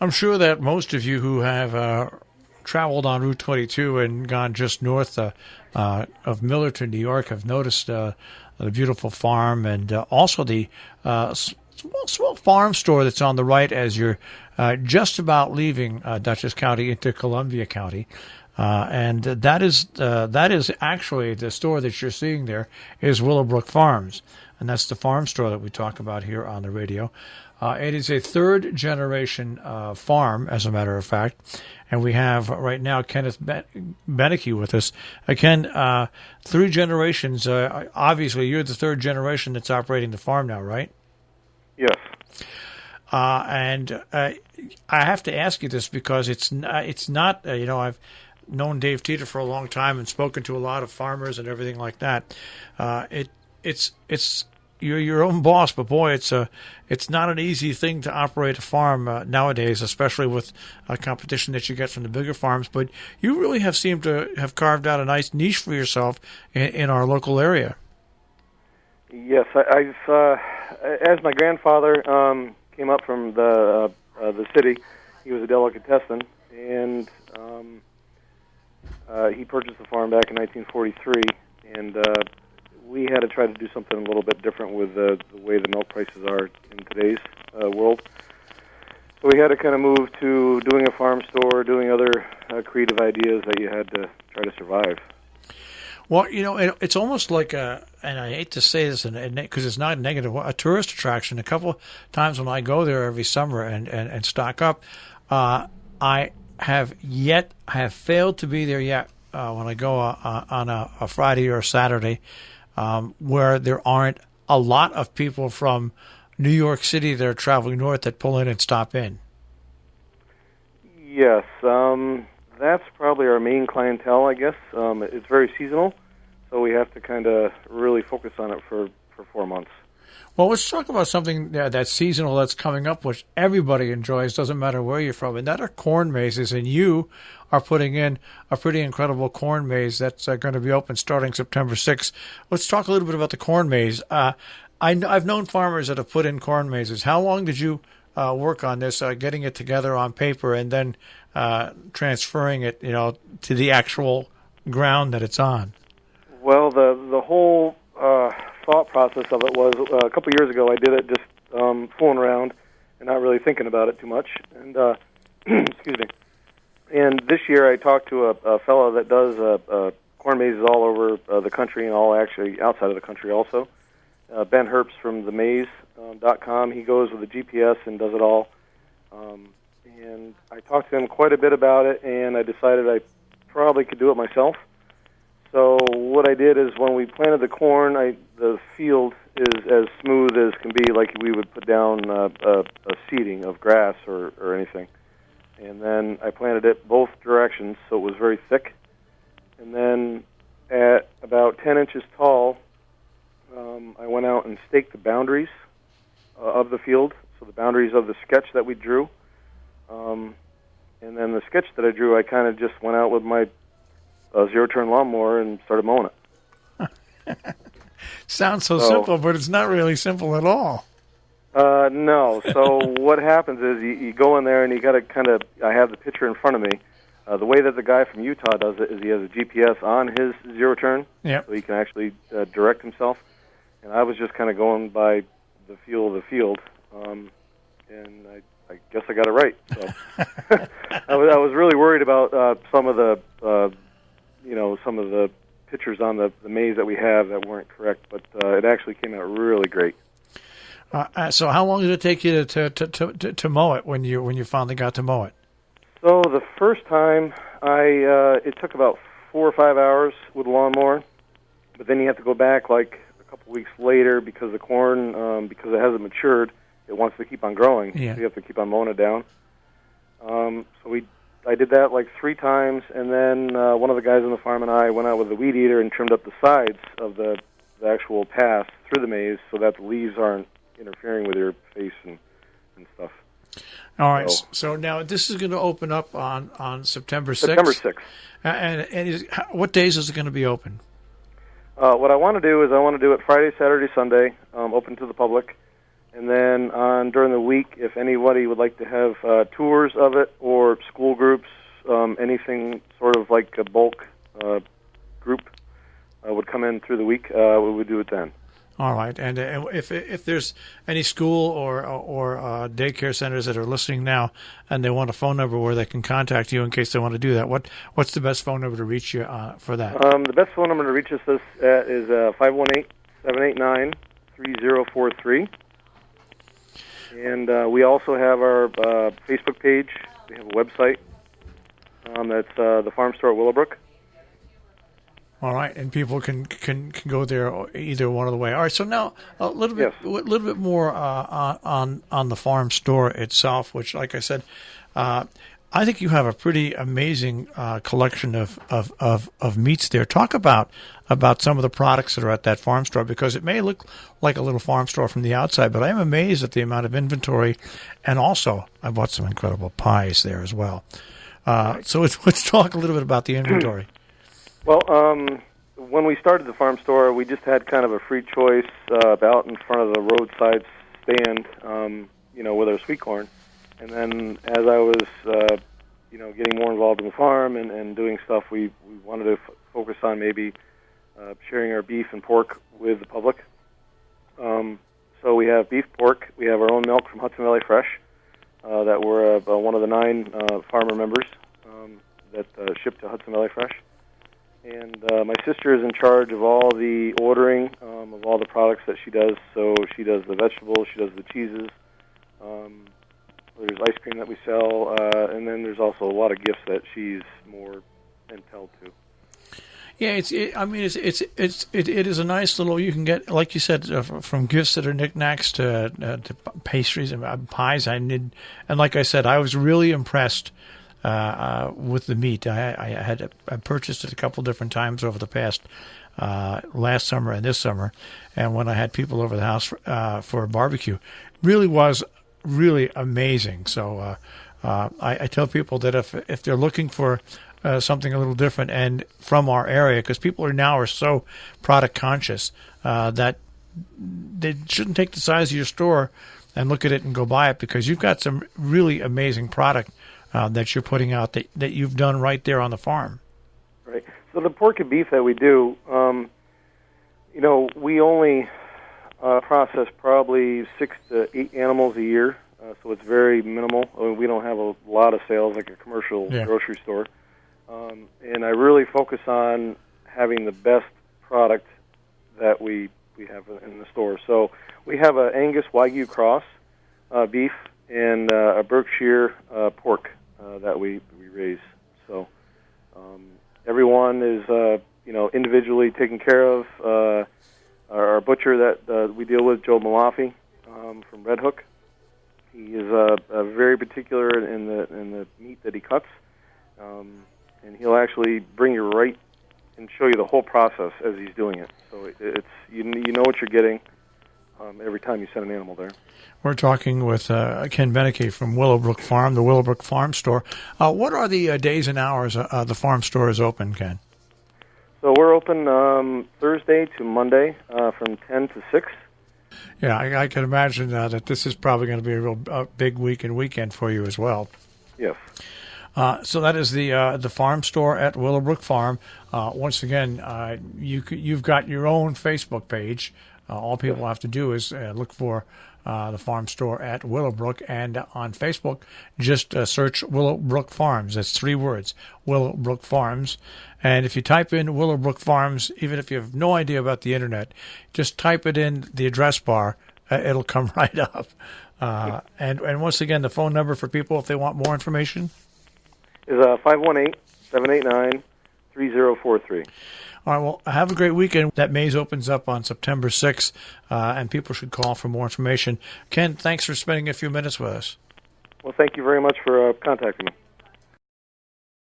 I'm sure that most of you who have traveled on Route 22 and gone just north of Millerton, New York, have noticed the beautiful farm and also the small farm store that's on the right as you're just about leaving Dutchess County into Columbia County. And that is actually the store that you're seeing there is Willow Brook Farms. And that's the farm store that we talk about here on the radio. It is a third-generation farm, as a matter of fact. And we have right now Kenneth Beneke with us. Ken, 3 generations. Obviously, you're the third generation that's operating the farm now, right? Yes. And I have to ask you this because it's not I've known Dave Teeter for a long time and spoken to a lot of farmers and everything like that. It's you're your own boss, but boy, it's not an easy thing to operate a farm nowadays, especially with competition that you get from the bigger farms. But you really have seemed to have carved out a nice niche for yourself in our local area. Yes, I've as my grandfather came up from the city, he was a delicatessen, and he purchased the farm back in 1943, and we had to try to do something a little bit different with the way the milk prices are in today's world. So we had to kind of move to doing a farm store, doing other creative ideas that you had to try to survive. Well, it's almost like and I hate to say this because it's not negative, a tourist attraction. A couple of times when I go there every summer and stock up, I have failed to be there yet when I go on a Friday or a Saturday where there aren't a lot of people from New York City that are traveling north that pull in and stop in. Yes, that's probably our main clientele, I guess. It's very seasonal, so we have to kind of really focus on it for 4 months. Well, let's talk about something that's seasonal that's coming up, which everybody enjoys, doesn't matter where you're from, and that are corn mazes. And you are putting in a pretty incredible corn maze that's going to be open starting September 6th. Let's talk a little bit about the corn maze. I've known farmers that have put in corn mazes. How long did you work on this, getting it together on paper and then transferring it, to the actual ground that it's on? Well, the whole thought process of it was a couple years ago. I did it just fooling around and not really thinking about it too much. And excuse me. And this year I talked to a fellow that does corn mazes all over the country and all actually outside of the country also. Ben Herbst from themaze.com. He goes with the GPS and does it all. And I talked to him quite a bit about it, and I decided I probably could do it myself. So what I did is when we planted the corn, the field is as smooth as can be, like we would put down a seeding of grass or anything. And then I planted it both directions, so it was very thick. And then at about 10 inches tall, I went out and staked the boundaries of the field, so the boundaries of the sketch that we drew. And then the sketch that I drew, I kind of just went out with my zero-turn lawnmower and started mowing it. Sounds so simple, but it's not really simple at all. No. So what happens is you go in there and you got to kind of, I have the picture in front of me. The way that the guy from Utah does it is he has a GPS on his zero-turn, so he can actually direct himself. And I was just kind of going by the feel of the field, and I guess I got it right. So I was really worried about some of the pictures on the maze that we have that weren't correct, but it actually came out really great. So how long did it take you to mow it when you finally got to mow it? So the first time it took about 4 or 5 hours with a lawnmower, but then you have to go back like a couple weeks later because the corn, because it hasn't matured, it wants to keep on growing. Yeah. So you have to keep on mowing it down. I did that like 3 times, and then one of the guys on the farm and I went out with the weed eater and trimmed up the sides of the actual path through the maze so that the leaves aren't interfering with your face and stuff. All right. So now this is going to open up on September 6th. September 6th. And what days is it going to be open? What I want to do is I want to do it Friday, Saturday, Sunday, open to the public. And then during the week, if anybody would like to have tours of it or school groups, anything sort of like a bulk group would come in through the week, we would do it then. All right, and if there's any school or daycare centers that are listening now, and they want a phone number where they can contact you in case they want to do that, what's the best phone number to reach you for that? The best phone number to reach us at is 518-789-3043, and we also have our Facebook page. We have a website that's the Farm Store at Willow Brook. All right, and people can go there either one of the way. All right, so now a little bit more on the farm store itself, which, like I said, I think you have a pretty amazing collection of meats there. Talk about some of the products that are at that farm store, because it may look like a little farm store from the outside, but I'm amazed at the amount of inventory, and also I bought some incredible pies there as well. So let's talk a little bit about the inventory. Well, when we started the farm store, we just had kind of a free choice out in front of the roadside stand, with our sweet corn. And then as I was, getting more involved in the farm and doing stuff, we wanted to focus on maybe sharing our beef and pork with the public. So we have beef, pork. We have our own milk from Hudson Valley Fresh that we're one of the 9 farmer members that ship to Hudson Valley Fresh. And my sister is in charge of all the ordering of all the products that she does. So she does the vegetables, she does the cheeses. There's ice cream that we sell, and then there's also a lot of gifts that she's more intel to. Yeah, it is a nice little. You can get, like you said, from gifts that are knickknacks to pastries and pies. And like I said, I was really impressed with the meat. I purchased it a couple different times over the past last summer and this summer, and when I had people over the house for a barbecue, really was really amazing. So I tell people that if they're looking for something a little different and from our area, because people are so product conscious that they shouldn't take the size of your store and look at it and go buy it, because you've got some really amazing product that you're putting out that you've done right there on the farm. Right. So the pork and beef that we do, we only process probably 6 to 8 animals a year, so it's very minimal. We don't have a lot of sales like a commercial grocery store. And I really focus on having the best product that we have in the store. So we have an Angus Wagyu cross beef and a Berkshire pork that we raise. So everyone is individually taken care of. Our butcher that we deal with, Joe Malafi from Red Hook, he is very particular in the meat that he cuts, and he'll actually bring you right and show you the whole process as he's doing it. So it's you know what you're getting every time you send an animal there. We're talking with Ken Beneke from Willow Brook Farm, the Willow Brook Farm Store. What are the days and hours the farm store is open, Ken? So we're open Thursday to Monday from 10 to 6. Yeah, I can imagine that this is probably going to be a real big week and weekend for you as well. Yes. So that is the farm store at Willow Brook Farm. Once again, you've got your own Facebook page. All people have to do is look for the farm store at Willow Brook, and on Facebook, just search Willow Brook Farms. That's 3 words, Willow Brook Farms. And if you type in Willow Brook Farms, even if you have no idea about the internet, just type it in the address bar. It'll come right up. And once again, the phone number for people if they want more information is 518-789-3043. All right, well, have a great weekend. That maze opens up on September 6th, and people should call for more information. Ken, thanks for spending a few minutes with us. Well, thank you very much for contacting me.